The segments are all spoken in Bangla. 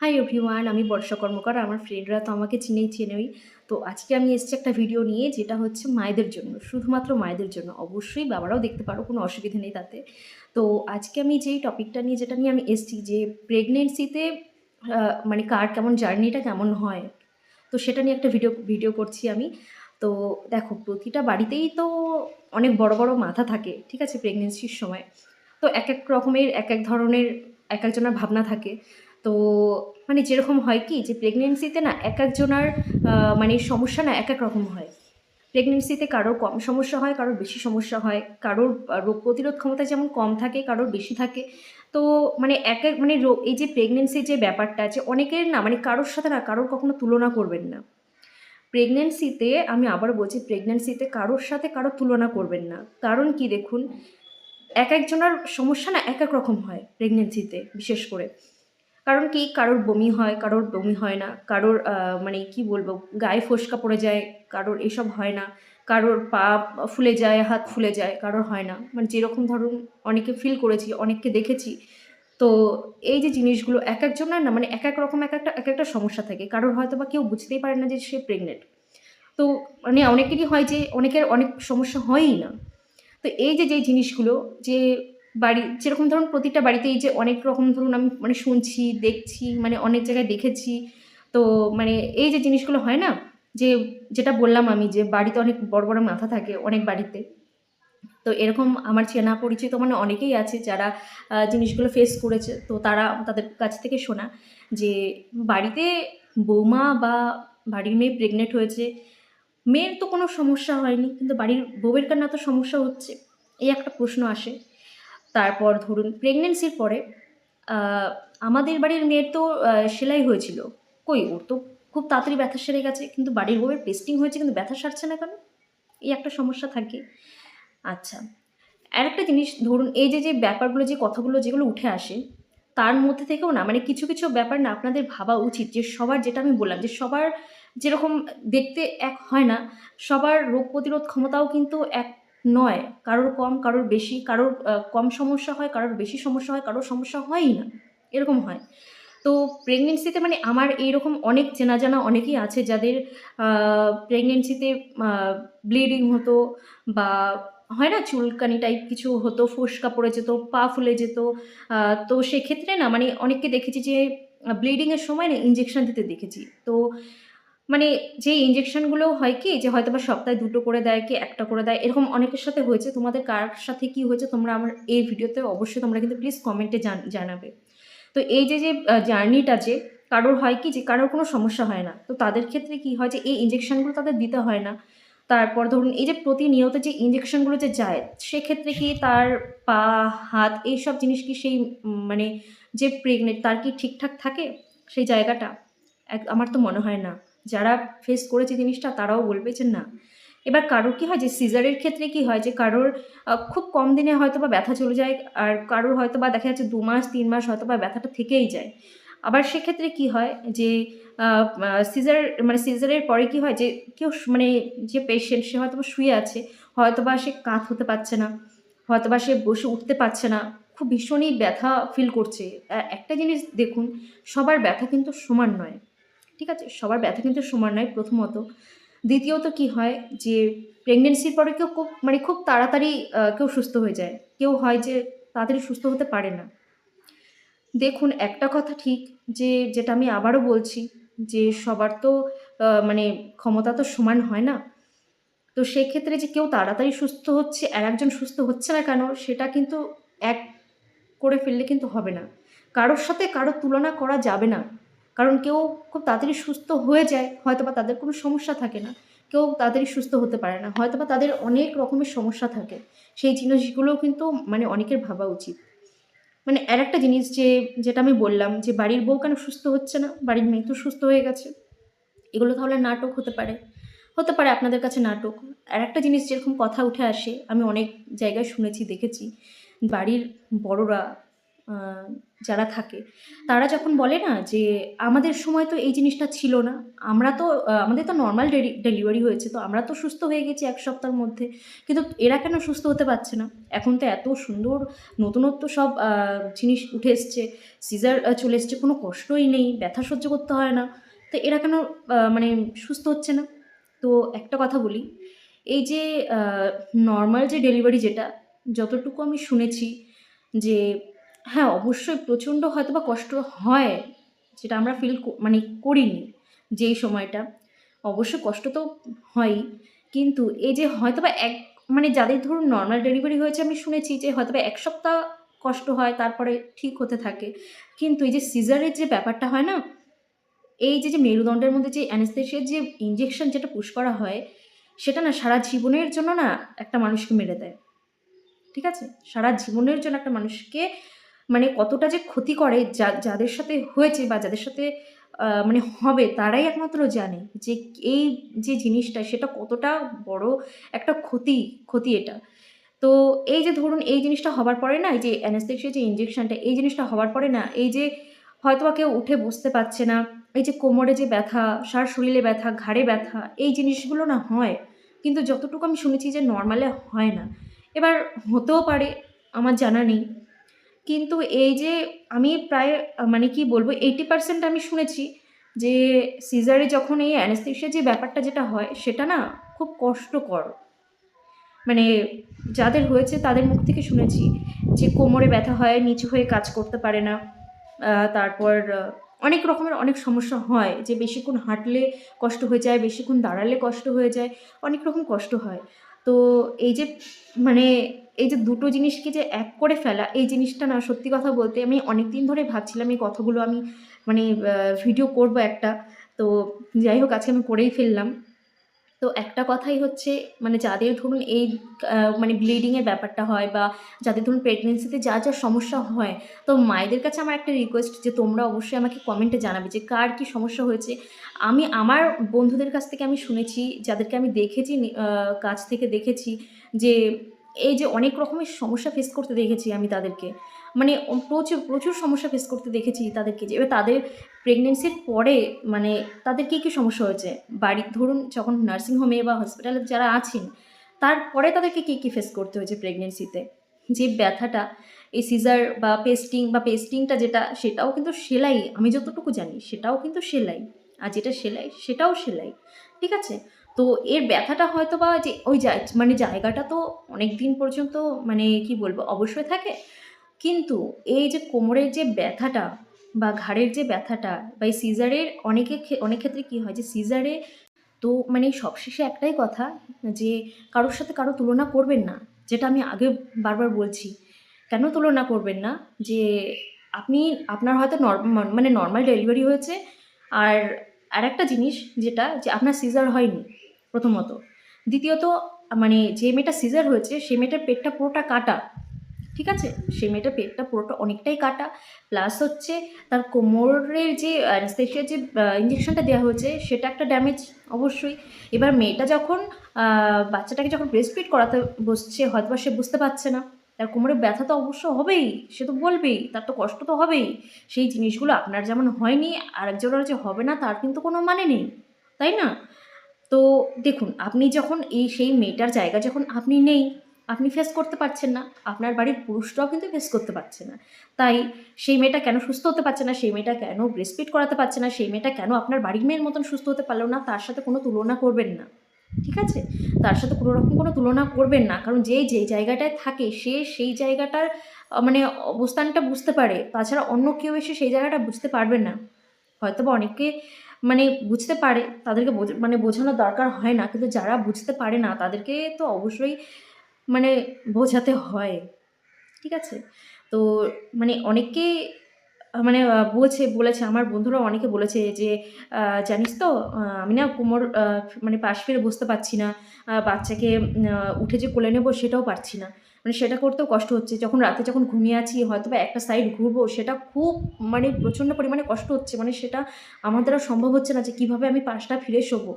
হাই এভরিওয়ান, আমি বর্ষা কর্মকার। আমার ফ্রেন্ডরা তো আমাকে চেনেই। তো আজকে আমি এসেছি একটা ভিডিও নিয়ে, যেটা হচ্ছে মায়েদের জন্য, শুধুমাত্র মায়েদের জন্য। অবশ্যই বাবারাও দেখতে পারো, কোনো অসুবিধা নেই তাতে। তো আজকে আমি যেই টপিকটা নিয়ে, যেটা নিয়ে আমি এসেছি, যে প্রেগনেন্সিতে মানে কার কেমন জার্নিটা কেমন হয়, তো সেটা নিয়ে একটা ভিডিও করছি আমি। তো দেখো, প্রতিটা বাড়িতেই তো অনেক বড় বড় মাথা থাকে, ঠিক আছে, প্রেগনেন্সির সময়। তো এক এক রকমের এক এক ধরনের এক একজনের ভাবনা থাকে। তো মানে যেরকম হয় কি, যে প্রেগনেন্সিতে না এক একজনার মানে সমস্যা না এক এক রকম হয়। প্রেগনেন্সিতে কারোর কম সমস্যা হয়, কারোর বেশি সমস্যা হয়, কারোর রোগ প্রতিরোধ ক্ষমতা যেমন কম থাকে, কারোর বেশি থাকে। তো মানে এক এক মানে এই যে প্রেগনেন্সির যে ব্যাপারটা আছে, অনেকের না মানে কারোর সাথে না কারোর কখনো তুলনা করবেন না। প্রেগনেন্সিতে, আমি আবার বলছি, প্রেগনেন্সিতে কারোর সাথে কারোর তুলনা করবেন না। কারণ কি, দেখুন, এক একজনের সমস্যা না এক এক রকম হয় প্রেগনেন্সিতে, বিশেষ করে। কারণ কি, কারোর বমি হয়, কারোর বমি হয় না, কারোর মানে কি বলবো, গায়ে ফোস্কা পড়ে যায়, কারোর এসব হয় না, কারোর পা ফুলে যায়, হাত ফুলে যায়, কারোর হয় না। মানে যেরকম ধরুন, অনেকে ফিল করেছি, অনেককে দেখেছি। তো এই যে জিনিসগুলো এক একজনের না মানে এক এক রকম এক একটা সমস্যা থাকে। কারোর হয়তো বা কেউ বুঝতেই পারে না যে সে প্রেগনেন্ট। তো মানে অনেকেরই হয় যে অনেকের অনেক সমস্যা হয়ই না। তো এই যে যেই জিনিসগুলো, যে বাড়ি যেরকম ধরুন, প্রতিটা বাড়িতেই যে অনেক রকম ধরুন, আমি মানে শুনছি, দেখছি, মানে অনেক জায়গায় দেখেছি। তো মানে এই যে জিনিসগুলো হয় না, যে যেটা বললাম আমি, যে বাড়িতে অনেক বড় বড় মাথা থাকে অনেক বাড়িতে। তো এরকম আমার চেনা পরিচিত মানে অনেকেই আছে যারা জিনিসগুলো ফেস করেছে। তো তারা তাদের কাছ থেকে শোনা, যে বাড়িতে বৌমা বা বাড়ির মেয়ে প্রেগনেন্ট হয়েছে, মেয়ের তো কোনো সমস্যা হয়নি, কিন্তু বাড়ির বউয়ের কেন এত সমস্যা হচ্ছে, এই একটা প্রশ্ন আসে। তারপর ধরুন, প্রেগনেন্সির পরে আহ, আমাদের বাড়ির মেয়ের তো সেলাই হয়েছিল, কই ওর তো খুব তাড়াতাড়ি ব্যথা সেরে গেছে, কিন্তু বাড়ির বউয়ের পেস্টিং হয়েছে কিন্তু ব্যথা সারছে না কেন? এই একটা সমস্যা থাকে। আচ্ছা, আরেকটা জিনিস ধরুন, এই যে যে ব্যাপারগুলো, যে কথাগুলো যেগুলো উঠে আসে, তার মধ্যে থেকেও না মানে কিছু কিছু ব্যাপার না আপনাদের ভাবা উচিত, যে সবার, যেটা আমি বললাম, যে সবার যেরকম দেখতে এক হয় না, সবার রোগ প্রতিরোধ ক্ষমতাও কিন্তু এক নয়। কারোর কম, কারোর বেশি, কারোর কম সমস্যা হয়, কারোর বেশি সমস্যা হয়, কারোর সমস্যা হয়ই না, এরকম হয়। তো প্রেগনেন্সিতে মানে আমার এইরকম অনেক চেনা জানা অনেকেই আছে, যাদের প্রেগনেন্সিতে ব্লিডিং হতো, বা হয় না চুলকানি টাইপ কিছু হতো, ফোস্কা পড়ে যেত, পা ফুলে যেত। তো সেক্ষেত্রে না মানে অনেককে দেখেছি যে ব্লিডিংয়ের সময় না ইঞ্জেকশন দিতে দেখেছি। তো মানে যে ইঞ্জেকশনগুলো হয় কি, যে হয়তো বা সপ্তাহে ২ টো করে দেয়, কি ১ টা করে দেয়, এরকম অনেকের সাথে হয়েছে। তোমাদের কার সাথে কি হয়েছে তোমরা আমার এই ভিডিওতে অবশ্যই তোমরা কিন্তু প্লিজ কমেন্টে জানাবে। তো এই যে জার্নিটা, যে কারোর হয় কি, যে কারোর কোনো সমস্যা হয় না, তো তাদের ক্ষেত্রে কি হয়, যে এই ইঞ্জেকশনগুলো তাদের দিতে হয় না। তারপর ধরুন, এই যে প্রতিনিয়ত যে ইঞ্জেকশনগুলো যে যায়, সেক্ষেত্রে কি তার পা, হাত, এইসব জিনিস কি সেই মানে যে প্রেগনেন্ট তার কি ঠিকঠাক থাকে সেই জায়গাটা? আমার তো মনে হয় না। যারা ফেস করেছে জিনিসটা তারাও বলবে যে না। এবার কারোর কি হয়, যে সিজারের ক্ষেত্রে কি হয়, যে কারোর খুব কম দিনে হয়তো বা ব্যথা চলে যায়, আর কারোর হয়তো বা দেখা যাচ্ছে ২ মাস ৩ মাস হয়তো বা ব্যথাটা থেকেই যায়। আবার সেক্ষেত্রে কি হয়, যে সিজার মানে সিজারের পরে কি হয়, যে কেউ মানে যে পেশেন্ট, সে হয়তো বা শুয়ে আছে, হয়তো বা সে কাত হতে পারছে না, হয়তো বা সে বসে উঠতে পারছে না, খুব ভীষণই ব্যথা ফিল করছে। একটা জিনিস দেখুন, সবার ব্যথা কিন্তু সমান নয়, ঠিক আছে? সবার ব্যথা কিন্তু সমান নয়, প্রথমত। দ্বিতীয়ত কি হয়, যে প্রেগনেন্সির পরে কেউ খুব মানে খুব তাড়াতাড়ি কেউ সুস্থ হয়ে যায়। কেউ হয় যে তাড়াতাড়ি সুস্থ হতে পারে না। দেখুন, একটা কথা ঠিক, যে যেটা আমি আবারও বলছি, যে সবার তো মানে ক্ষমতা তো সমান হয় না। তো সেক্ষেত্রে যে কেউ তাড়াতাড়ি সুস্থ হচ্ছে আর একজন সুস্থ হচ্ছে না কেন, সেটা কিন্তু এক করে ফেললে কিন্তু হবে না। কারোর সাথে কারো তুলনা করা যাবে না। কারণ কেউ খুব তাড়াতাড়ি সুস্থ হয়ে যায়, হয়তোবা তাদের কোনো সমস্যা থাকে না। কেউ তাড়াতাড়ি সুস্থ হতে পারে না। হয়তোবা তাদের অনেক রকমের সমস্যা থাকে। সেই জিনিসগুলোও কিন্তু মানে অনেকের ভাবা উচিত। মানে আরেকটা জিনিস, যেটা আমি বললাম, যে বাড়ির বউ কেন সুস্থ হচ্ছে না? বাড়ির মেয়ে তো সুস্থ হয়ে গেছে। এগুলো তাহলে নাটক হতে পারে। হতে পারে আপনাদের কাছে নাটক। আরেকটা জিনিস, যেরকম কথা উঠে আসে, আমি অনেক জায়গায় শুনেছি, দেখেছি, বাড়ির বড়রা, আ যারা থাকে তারা যখন বলে না যে আমাদের সময় তো এই জিনিসটা ছিল না, আমরা তো আমাদের তো নর্মাল ডেলিভারি হয়েছে, তো আমরা তো সুস্থ হয়ে গেছি 1 সপ্তাহের মধ্যে, কিন্তু এরা কেন সুস্থ হতে পারছে না? এখন তো এত সুন্দর নতুনত্ব সব জিনিস উঠে এসছে, সিজার চলে এসছে, কোনো কষ্টই নেই, ব্যথা সহ্য করতে হয় না, তো এরা কেন মানে সুস্থ হচ্ছে না? তো একটা কথা বলি, এই যে নর্মাল যে ডেলিভারি যেটা, যতটুকু আমি শুনেছি যে হ্যাঁ, অবশ্যই প্রচণ্ড হয়তোবা কষ্ট হয়, যেটা আমরা ফিল মানে করিনি যেই সময়টা। অবশ্য কষ্ট তো হয়ই, কিন্তু এই যে হয়তোবা মানে যাদের ধরুন নর্মাল ডেলিভারি হয়েছে, আমি শুনেছি যে হয়তোবা 1 সপ্তাহ কষ্ট হয়, তারপরে ঠিক হতে থাকে। কিন্তু এই যে সিজারের যে ব্যাপারটা হয় না, এই যে মেরুদণ্ডের মধ্যে যে অ্যানেস্থেসিয়ার যে ইনজেকশন যেটা পুশ করা হয়, সেটা না সারা জীবনের জন্য না একটা মানুষকে মেরে দেয়। ঠিক আছে? সারা জীবনের জন্য একটা মানুষকে মানে কতটা যে ক্ষতি করে, যাদের সাথে হয়েছে বা যাদের সাথে মানে হবে, তারাই একমাত্র জানে যে এই যে জিনিসটা সেটা কতটা বড় একটা ক্ষতি এটা। তো এই যে ধরুন এই জিনিসটা হবার পরে না, এই যে অ্যানেস্থেসিয়া যে ইনজেকশনটা, এই জিনিসটা হবার পরে না, এই যে হয়তোবা কেউ উঠে বসতে পারছে না, এই যে কোমরে যে ব্যথা, সারা শরীরে ব্যথা, ঘাড়ে ব্যথা, এই জিনিসগুলো না হয়। কিন্তু যতটুকু আমি শুনেছি যে নরমালে হয় না। এবার হতেও পারে, আমার জানা নেই। কিন্তু এই যে আমি প্রায় মানে কি বলবো 80% আমি শুনেছি যে সিজারে যখন এই অ্যানেস্থেসিয়া যে ব্যাপারটা যেটা হয়, সেটা না খুব কষ্টকর। মানে যাদের হয়েছে তাদের মুখ থেকে শুনেছি যে কোমরে ব্যথা হয়, নিচু হয়ে কাজ করতে পারে না, তারপর অনেক রকমের অনেক সমস্যা হয়, যে বেশিক্ষণ হাঁটলে কষ্ট হয়ে যায়, বেশিক্ষণ দাঁড়ালে কষ্ট হয়ে যায়, অনেক রকম কষ্ট হয়। তো এই যে মানে এই যে দুটো জিনিসকে যে এক করে ফেলা, এই জিনিসটা না সত্যি কথা বলতে আমি অনেক দিন ধরে ভাবছিলাম এই কথাগুলো আমি মানে ভিডিও করব একটা। তো যাই হোক, আজকে আমি করেই ফেললাম। তো একটা কথাই হচ্ছে, মানে যাদের ধরুন এই মানে ব্লিডিংয়ের ব্যাপারটা হয়, বা যাদের ধরুন প্রেগনেন্সিতে যা সমস্যা হয়, তো মায়েদের কাছে আমার একটা রিকোয়েস্ট যে তোমরা অবশ্যই আমাকে কমেন্টে জানাবে যে কার কী সমস্যা হয়েছে। আমি আমার বন্ধুদের কাছ থেকে আমি শুনেছি, যাদেরকে আমি দেখেছি কাছ থেকে দেখেছি, যে এই যে অনেক রকমের সমস্যা ফেস করতে দেখেছি আমি তাদেরকে, মানে প্রচুর সমস্যা ফেস করতে দেখেছি তাদেরকে, যে এবার তাদের প্রেগনেন্সির পরে মানে তাদের কী সমস্যা হয়েছে, বাড়ি ধরুন যখন নার্সিংহোমে বা হসপিটালে যারা আছেন, তারপরে তাদেরকে কী ফেস করতে হয়েছে প্রেগনেন্সিতে, যে ব্যথাটা, এই সিজার বা পেস্টিংটা যেটা, সেটাও কিন্তু সেলাই, আমি যতটুকু জানি সেটাও কিন্তু সেলাই, আর যেটা সেলাই সেটাও সেলাই। ঠিক আছে? তো এর ব্যথাটা হয়তো বা যে ওই মানে জায়গাটা তো অনেক দিন পর্যন্ত মানে কি বলবো অবশ্যই থাকে, কিন্তু এই যে কোমরের যে ব্যথাটা বা ঘাড়ের যে ব্যথাটা, বা এই সিজারের অনেক ক্ষেত্রে কী হয় যে সিজারে, তো মানে সবশেষে একটাই কথা, যে কারোর সাথে কারো তুলনা করবেন না, যেটা আমি আগে বারবার বলছি। কেন তুলনা করবেন না? যে আপনি, আপনার হয়তো মানে নর্মাল ডেলিভারি হয়েছে, আর আরেকটা জিনিস যেটা, যে আপনার সিজার হয়নি প্রথমত। দ্বিতীয়ত, মানে যে মেয়েটা সিজার হয়েছে সে মেয়েটার পেটটা পুরোটা কাটা। ঠিক আছে? সেই মেয়েটার পেটটা পুরোটা অনেকটাই কাটা। প্লাস হচ্ছে তার কোমরের যে অ্যানেস্থেসিয়ার যে ইঞ্জেকশনটা দেওয়া হয়েছে সেটা একটা ড্যামেজ অবশ্যই। এবার মেয়েটা যখন বাচ্চাটাকে যখন ব্রেস্ট ফিড করাতে বসছে, হয়তোবা সে বুঝতে পারছে না। তার কোমরে ব্যথা তো অবশ্য হবেই, সে তো বলবেই, তার তো কষ্ট তো হবেই। সেই জিনিসগুলো আপনার যেমন হয়নি, আরেকজনের যে হবে না তার কিন্তু কোনো মানে নেই। তাই না? তো দেখুন, আপনি যখন সেই মেয়েটার জায়গা যখন আপনি নেই, আপনি ফেস করতে পারছেন না, আপনার বাড়ির পুরুষরাও কিন্তু ফেস করতে পারছে না। তাই সেই মেয়েটা কেন সুস্থ হতে পারছে না, সেই মেয়েটা কেন ব্রেস্টফিড করাতে পারছে না, সেই মেয়েটা কেন আপনার বাড়ির মেয়ের মতন সুস্থ হতে পারলো না, তার সাথে কোনো তুলনা করবেন না। ঠিক আছে? তার সাথে কোনো রকম কোনো তুলনা করবেন না। কারণ যেই জায়গাটায় থাকে সে সেই জায়গাটার মানে অবস্থানটা বুঝতে পারে। তাছাড়া অন্য কেউ এসে সেই জায়গাটা বুঝতে পারবে না। হয়তোবা অনেকে মানে বুঝতে পারে, তাদেরকে মানে বোঝানোর দরকার হয় না। কিন্তু যারা বুঝতে পারে না তাদেরকে তো অবশ্যই মানে বোঝাতে হয়। ঠিক আছে? তো মানে অনেকেই মানে বলেছে আমার বন্ধুরা অনেকে বলেছে যে, "জানিস তো আমি না কোমর মানে পাশ ফিরে বসতে পারছি না। বাচ্চাকে উঠে যে কোলে নেবো সেটাও পারছি না। মানে সেটা করতেও কষ্ট হচ্ছে। যখন রাতে যখন ঘুমিয়ে আছি হয়তোবা একটা সাইড ঘুরবো, সেটা খুব মানে প্রচণ্ড পরিমাণে কষ্ট হচ্ছে। মানে সেটা আমার দ্বারা সম্ভব হচ্ছে না যে কীভাবে আমি পাশটা ফিরে শোবো।"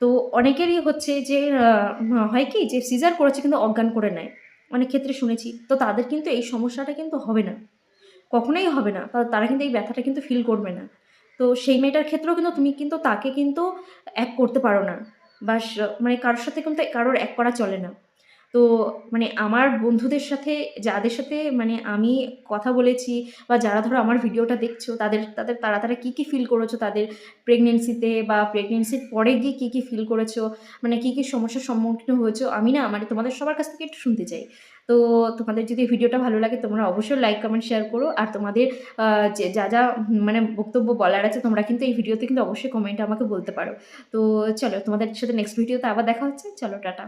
তো অনেকেরই হচ্ছে যে হয় কি যে সিজার করেছে কিন্তু অজ্ঞান করে নেয়। অনেক ক্ষেত্রে শুনেছি। তো তাদের কিন্তু এই সমস্যাটা কিন্তু হবে না। কখনোই হবে না, তারা কিন্তু এই ব্যথাটা কিন্তু ফিল করবে না। তো সেই মেয়েটার ক্ষেত্রেও কিন্তু তুমি কিন্তু তাকে কিন্তু এক করতে পারো না, বা মানে কারোর সাথে কিন্তু কারোর এক করা চলে না। তো মানে আমার বন্ধুদের সাথে, যাদের সাথে মানে আমি কথা বলেছি, বা যারা ধরো আমার ভিডিওটা দেখছো, তারা কী, কী ফিল করেছো তাদের প্রেগনেন্সিতে, বা প্রেগনেন্সির পরে গিয়ে কী, কী ফিল করেছো, মানে কী, কী সমস্যার সম্মুখীন হয়েছো, আমি না মানে তোমাদের সবার কাছ থেকে একটু শুনতে চাই। তো তোমাদের যদি ভিডিওটা ভালো লাগে তোমরা অবশ্যই লাইক, কমেন্ট, শেয়ার করো। আর তোমাদের যে যা মানে বক্তব্য বলার আছে তোমরা কিন্তু এই ভিডিওতে কিন্তু অবশ্যই কমেন্টে আমাকে বলতে পারো। তো চলো, তোমাদের সাথে নেক্সট ভিডিওতে আবার দেখা হচ্ছে। চলো, টাটা।